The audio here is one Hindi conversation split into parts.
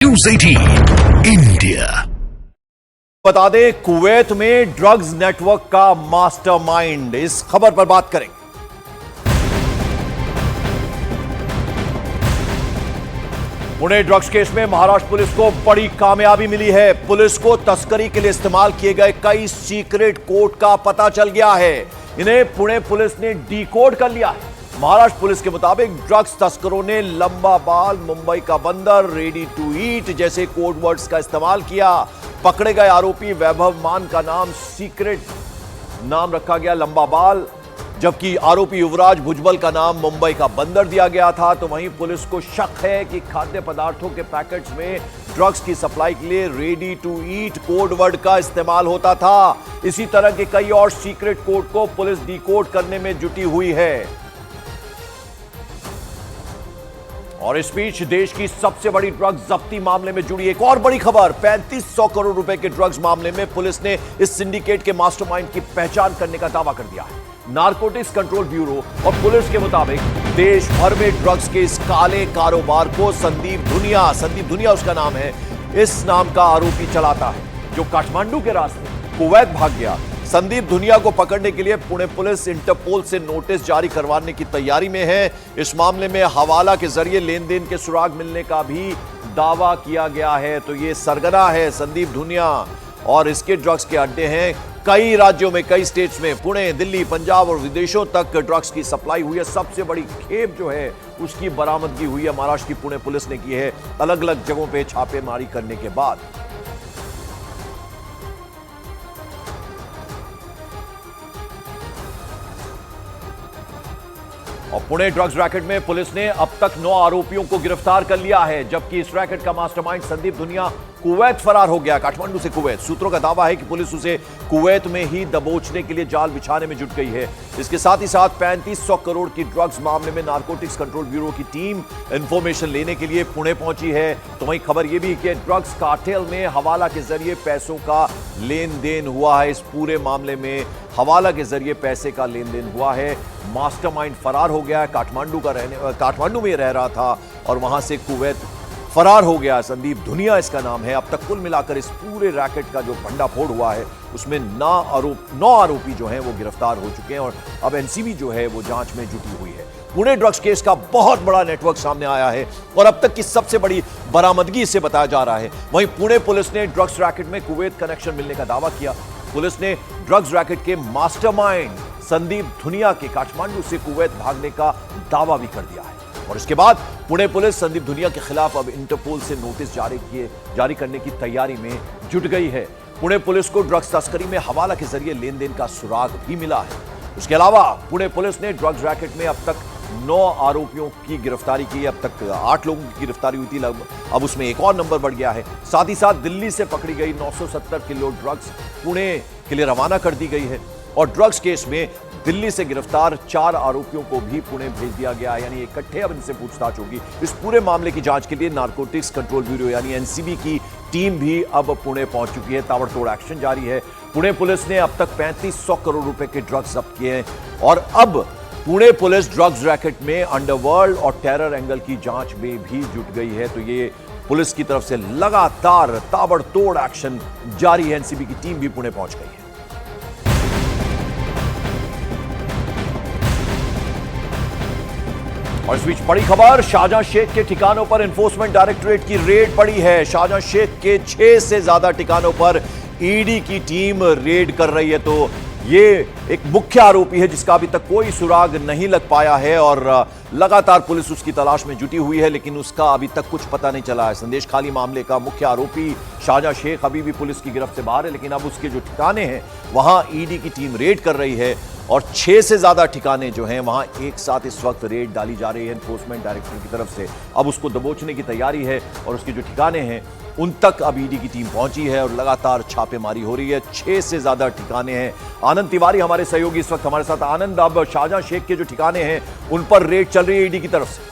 News 18 India. बता दें, कुवैत में ड्रग्स नेटवर्क का मास्टरमाइंड, इस खबर पर बात करेंगे। पुणे ड्रग्स केस में महाराष्ट्र पुलिस को बड़ी कामयाबी मिली है। पुलिस को तस्करी के लिए इस्तेमाल किए गए कई सीक्रेट कोड का पता चल गया है। इन्हें पुणे पुलिस ने डिकोड कर लिया है। महाराष्ट्र पुलिस के मुताबिक ड्रग्स तस्करों ने लंबा बाल, मुंबई का बंदर, रेडी टू ईट जैसे कोड वर्ड्स का इस्तेमाल किया। पकड़े गए आरोपी वैभव मान का नाम सीक्रेट नाम रखा गया लंबा बाल, जबकि आरोपी युवराज भुजबल का नाम मुंबई का बंदर दिया गया था। तो वहीं पुलिस को शक है कि खाद्य पदार्थों के पैकेट्स में ड्रग्स की सप्लाई के लिए ready to eat code word का इस्तेमाल होता था। इसी तरह के कई और सीक्रेट कोड को पुलिस डिकोड करने में जुटी हुई है। और इस बीच देश की सबसे बड़ी ड्रग्स जब्ती मामले में जुड़ी एक और बड़ी खबर। 3500 करोड़ रुपए के ड्रग्स मामले में पुलिस ने इस सिंडिकेट के मास्टरमाइंड की पहचान करने का दावा कर दिया है। नारकोटिक्स कंट्रोल ब्यूरो और पुलिस के मुताबिक देश भर में ड्रग्स के इस काले कारोबार को संदीप दुनिया उसका नाम है, इस नाम का आरोपी चलाता है, जो काठमांडू के रास्ते कुवैत भाग गया। संदीप दुनिया को पकड़ने के लिए पुणे पुलिस इंटरपोल से नोटिस जारी करवाने की तैयारी में है। इस मामले में हवाला के जरिए लेन देन के सुराग मिलने का भी दावा किया गया है। तो ये सरगना है संदीप दुनिया, और इसके ड्रग्स के अड्डे हैं कई राज्यों में, कई स्टेट्स में। पुणे, दिल्ली, पंजाब और विदेशों तक ड्रग्स की सप्लाई हुई है। सबसे बड़ी खेप जो है उसकी बरामदगी हुई है, महाराष्ट्र की पुणे पुलिस ने की है अलग अलग जगहों पर छापेमारी करने के बाद। और पुणे ड्रग्स रैकेट में पुलिस ने अब तक 9 आरोपियों को गिरफ्तार कर लिया है, जबकि इस रैकेट का मास्टरमाइंड संदीप दुनिया कुवैत फरार हो गया, काठमांडू से कुवैत। सूत्रों का दावा है कि पुलिस उसे कुवैत में ही दबोचने के लिए जाल बिछाने में जुट गई है। इसके साथ ही साथ 3500 करोड़ की ड्रग्स मामले में नारकोटिक्स कंट्रोल ब्यूरो की टीम इंफॉर्मेशन लेने के लिए पुणे पहुंची है। तो वहीं खबर यह भी कि ड्रग्स कार्टेल में हवाला के जरिए पैसों का लेन देन हुआ है। इस पूरे मामले में हवाला के जरिए पैसे का लेन देन हुआ है। मास्टरमाइंड फरार हो गया है, काठमांडू में रह रहा था और वहां से कुवैत फरार हो गया। संदीप दुनिया इसका नाम है। अब तक कुल मिलाकर इस पूरे रैकेट का जो भंडाफोड़ हुआ है उसमें 9 आरोपी जो हैं वो गिरफ्तार हो चुके हैं और अब एनसीबी जो है वो जांच में जुटी हुई है। पुणे ड्रग्स केस का बहुत बड़ा नेटवर्क सामने आया है और अब तक की सबसे बड़ी बरामदगी इसे बताया जा रहा है। वहीं पुणे पुलिस ने ड्रग्स रैकेट में कुवैत कनेक्शन मिलने का दावा किया। पुलिस ने ड्रग्स रैकेट के मास्टरमाइंड संदीप दुनिया के काठमांडू से कुवैत भागने का दावा भी कर दिया है। और इसके बाद पुणे पुलिस संदीप दुनिया के खिलाफ अब इंटरपोल से नोटिस जारी करने की तैयारी में जुट गई है। पुणे पुलिस को ड्रग्स तस्करी में हवाला के जरिए लेन देन का सुराग भी मिला है। उसके अलावा पुणे पुलिस ने ड्रग्स रैकेट में अब तक 9 आरोपियों की गिरफ्तारी की। अब तक 8 लोगों की गिरफ्तारी हुई थी, अब उसमें एक और नंबर बढ़ गया है। साथ ही साथ दिल्ली से पकड़ी गई 970 किलो ड्रग्स पुणे के लिए रवाना कर दी गई है और ड्रग्स केस में दिल्ली से गिरफ्तार 4 आरोपियों को भी पुणे भेज दिया गया है। यानी इकट्ठे अब इनसे पूछताछ होगी। इस पूरे मामले की जांच के लिए नारकोटिक्स कंट्रोल ब्यूरो यानी एनसीबी की टीम भी अब पुणे पहुंच चुकी है। ताबड़तोड़ एक्शन जारी है। पुणे पुलिस ने अब तक 3500 करोड़ रुपए के ड्रग्स जब्त किए हैं और अब पुणे पुलिस ड्रग्स रैकेट में अंडरवर्ल्ड और टेरर एंगल की जांच में भी जुट गई है। तो ये पुलिस की तरफ से लगातार ताबड़तोड़ एक्शन जारी है। एनसीबी की टीम भी पुणे पहुंच गई है। और इस बीच बड़ी खबर, शाहजहां शेख के ठिकानों पर एनफोर्समेंट डायरेक्टोरेट की रेड पड़ी है। शाहजहां शेख के 6 से ज्यादा ठिकानों पर ईडी की टीम रेड कर रही है। तो ये एक मुख्य आरोपी है जिसका अभी तक कोई सुराग नहीं लग पाया है और लगातार पुलिस उसकी तलाश में जुटी हुई है, लेकिन उसका अभी तक कुछ पता नहीं चला है। संदेश खाली मामले का मुख्य आरोपी शाहजहां शेख अभी भी पुलिस की गिरफ्त से बाहर है, लेकिन अब उसके जो ठिकाने हैं वहां ईडी की टीम रेड कर रही है और 6 से ज्यादा ठिकाने जो हैं वहां एक साथ इस वक्त रेड डाली जा रही है एनफोर्समेंट डायरेक्टरेट की तरफ से। अब उसको दबोचने की तैयारी है और उसके जो ठिकाने हैं उन तक अब ईडी की टीम पहुंची है और लगातार छापेमारी हो रही है। 6 से ज्यादा ठिकाने हैं। आनंद तिवारी हमारे सहयोगी इस वक्त हमारे साथ। आनंद, अब शाहजहां शेख के जो ठिकाने हैं उन पर रेड चल रही है ईडी की तरफ से।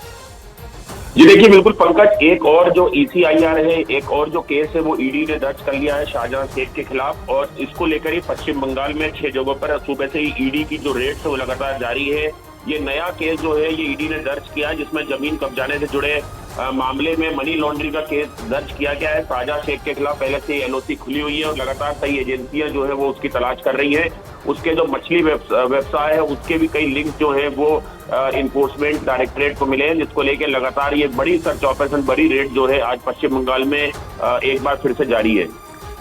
जी देखिए, बिल्कुल पंकज, एक और जो ECIR है, एक और जो केस है वो ईडी ने दर्ज कर लिया है शाहजहां शेख के खिलाफ और इसको लेकर ही पश्चिम बंगाल में 6 जगहों पर सुबह से ही ईडी की जो रेड है वो लगातार जारी है। ये नया केस जो है ये ईडी ने दर्ज किया है जिसमें जमीन कब्जाने से जुड़े मामले में मनी लॉन्ड्रिंग का केस दर्ज किया गया है। शाहजहां शेख के खिलाफ पहले से एनओसी खुली हुई है और लगातार कई एजेंसियां जो है वो उसकी तलाश कर रही हैं। उसके जो मछली व्यवसाय है उसके भी कई लिंक जो है वो इन्फोर्समेंट डायरेक्टरेट को मिले हैं, जिसको लेकर लगातार ये बड़ी सर्च ऑपरेशन, बड़ी रेड जो है आज पश्चिम बंगाल में एक बार फिर से जारी है।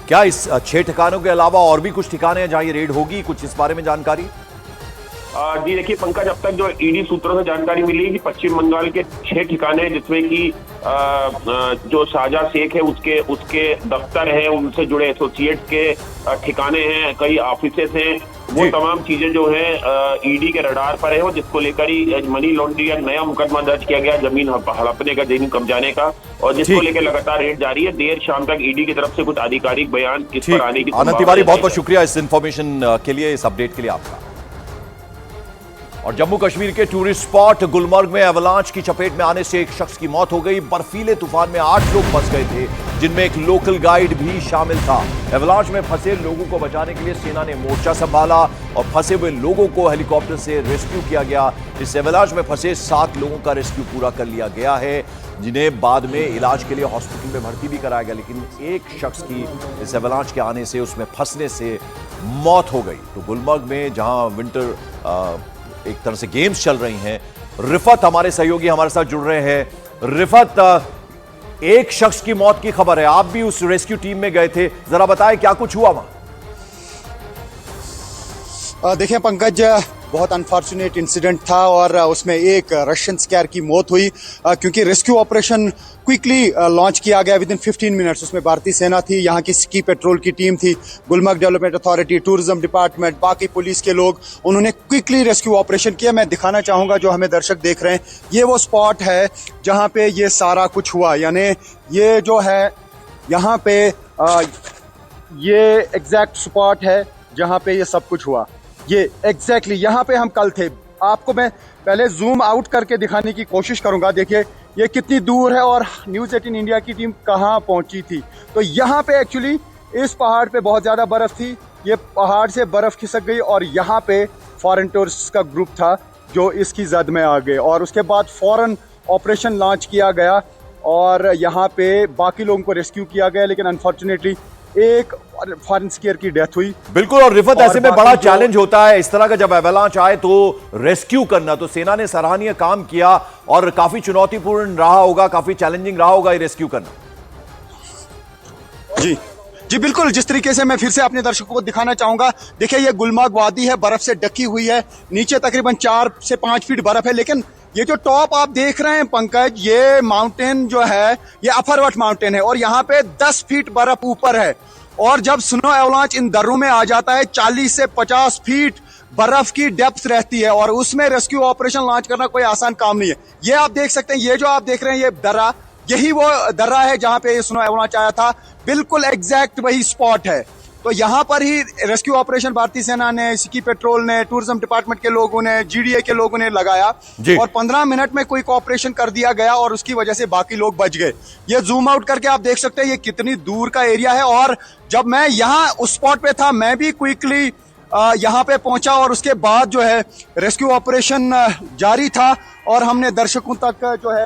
क्या इस 6 ठिकानों के अलावा और भी कुछ ठिकाने हैं जहां ये रेड होगी? कुछ इस बारे में जानकारी? जी देखिए पंकज, अब तक जो ईडी सूत्रों से जानकारी मिली है कि पश्चिम बंगाल के 6 ठिकाने, जिसमें कि जो शाहजहां शेख है उसके दफ्तर है, उनसे जुड़े एसोसिएट के ठिकाने हैं, कई ऑफिसेस हैं, वो तमाम चीजें जो है ईडी के रडार पर है, और जिसको लेकर ही मनी लॉन्ड्रिंग का नया मुकदमा दर्ज किया गया, जमीन हड़पने का, जमीन कब्जाने का, और जिसको लेकर लगातार रेड जारी है। देर शाम तक ईडी की तरफ से कुछ आधिकारिक बयान इस पर आने की आनंद तिवारी, बहुत बहुत शुक्रिया इस इंफॉर्मेशन के लिए, इस अपडेट के लिए आपका। और जम्मू कश्मीर के टूरिस्ट स्पॉट गुलमर्ग में एवलांच की चपेट में आने से एक शख्स की मौत हो गई। बर्फीले तूफान में 8 लोग फंस गए थे, जिनमें एक लोकल गाइड भी शामिल था। एवलांच में फंसे लोगों को बचाने के लिए सेना ने मोर्चा संभाला और फंसे हुए लोगों को हेलीकॉप्टर से रेस्क्यू किया गया। इस एवलांच में फंसे 7 लोगों का रेस्क्यू पूरा कर लिया गया है, जिन्हें बाद में इलाज के लिए हॉस्पिटल में भर्ती भी कराया गया। लेकिन एक शख्स की इस एवलांच के आने से, उसमें फंसने से मौत हो गई। तो गुलमर्ग में जहां विंटर एक तरह से गेम्स चल रही हैं, रिफत हमारे सहयोगी हमारे साथ जुड़ रहे हैं। रिफत, एक शख्स की मौत की खबर है, आप भी उस रेस्क्यू टीम में गए थे, जरा बताएं क्या कुछ हुआ वहां? देखिए पंकज, बहुत अनफॉर्चुनेट इंसिडेंट था और उसमें एक रशियन स्कैर की मौत हुई, क्योंकि रेस्क्यू ऑपरेशन क्विकली लॉन्च किया गया विद इन 15 मिनट्स। उसमें भारतीय सेना थी, यहाँ की स्की पेट्रोल की टीम थी, Gulmarg development authority, tourism department, बाकी पुलिस के लोग, उन्होंने क्विकली रेस्क्यू ऑपरेशन किया। मैं दिखाना चाहूंगा, जो हमें दर्शक देख रहे हैं, ये वो स्पॉट है जहाँ पे ये सारा कुछ हुआ। यानी ये जो है यहाँ पे ये एग्जैक्ट स्पॉट है जहाँ पे ये सब कुछ हुआ। ये एग्जैक्टली यहाँ पे हम कल थे। आपको मैं पहले जूम आउट करके दिखाने की कोशिश करूंगा। देखिए ये कितनी दूर है और न्यूज़ 18 इंडिया की टीम कहाँ पहुंची थी। तो यहाँ पे एक्चुअली इस पहाड़ पे बहुत ज़्यादा बर्फ़ थी, ये पहाड़ से बर्फ़ खिसक गई और यहाँ पे फॉरेन टूरिस्ट का ग्रुप था जो इसकी जद में आ गए, और उसके बाद फौरन ऑपरेशन लॉन्च किया गया और यहाँ पे बाकी लोगों को रेस्क्यू किया गया। लेकिन अनफॉर्चुनेटली एक फॉरेन स्केयर की डेथ हुई। बिल्कुल, और रिफत ऐसे में बड़ा चैलेंज होता है इस तरह का, जब एवलांच आए तो रेस्क्यू करना। तो सेना ने सराहनीय काम किया और काफी चुनौतीपूर्ण रहा होगा, काफी चैलेंजिंग रहा होगा ये रेस्क्यू करना। जी बिल्कुल, जिस तरीके से मैं फिर से अपने दर्शकों को दिखाना चाहूंगा। देखिए ये गुलमर्ग वादी है, बर्फ से ढकी हुई है, नीचे तकरीबन 4 से 5 फीट बर्फ है। लेकिन ये जो टॉप आप देख रहे हैं पंकज, ये माउंटेन जो है ये अफरवट माउंटेन है और यहाँ पे 10 फीट बर्फ ऊपर है। और जब स्नो एवलांच इन दर्रों में आ जाता है, 40 से 50 फीट बर्फ की डेप्थ रहती है और उसमें रेस्क्यू ऑपरेशन लॉन्च करना कोई आसान काम नहीं है। ये आप देख सकते हैं, ये जो आप देख रहे हैं ये दर्रा, यही वो दर्रा है जहां पे स्नो एवलांच आया था। बिल्कुल एग्जैक्ट वही स्पॉट है। तो यहाँ पर ही रेस्क्यू ऑपरेशन भारतीय सेना ने, सिकी पेट्रोल ने, टूरिज्म डिपार्टमेंट के लोगों ने, जीडीए के लोगों ने लगाया और 15 मिनट में क्विक ऑपरेशन कर दिया गया और उसकी वजह से बाकी लोग बच गए। ये जूम आउट करके आप देख सकते हैं ये कितनी दूर का एरिया है। और जब मैं यहाँ उस स्पॉट पे था, मैं भी क्विकली यहाँ पे पहुंचा और उसके बाद जो है रेस्क्यू ऑपरेशन जारी था और हमने दर्शकों तक जो है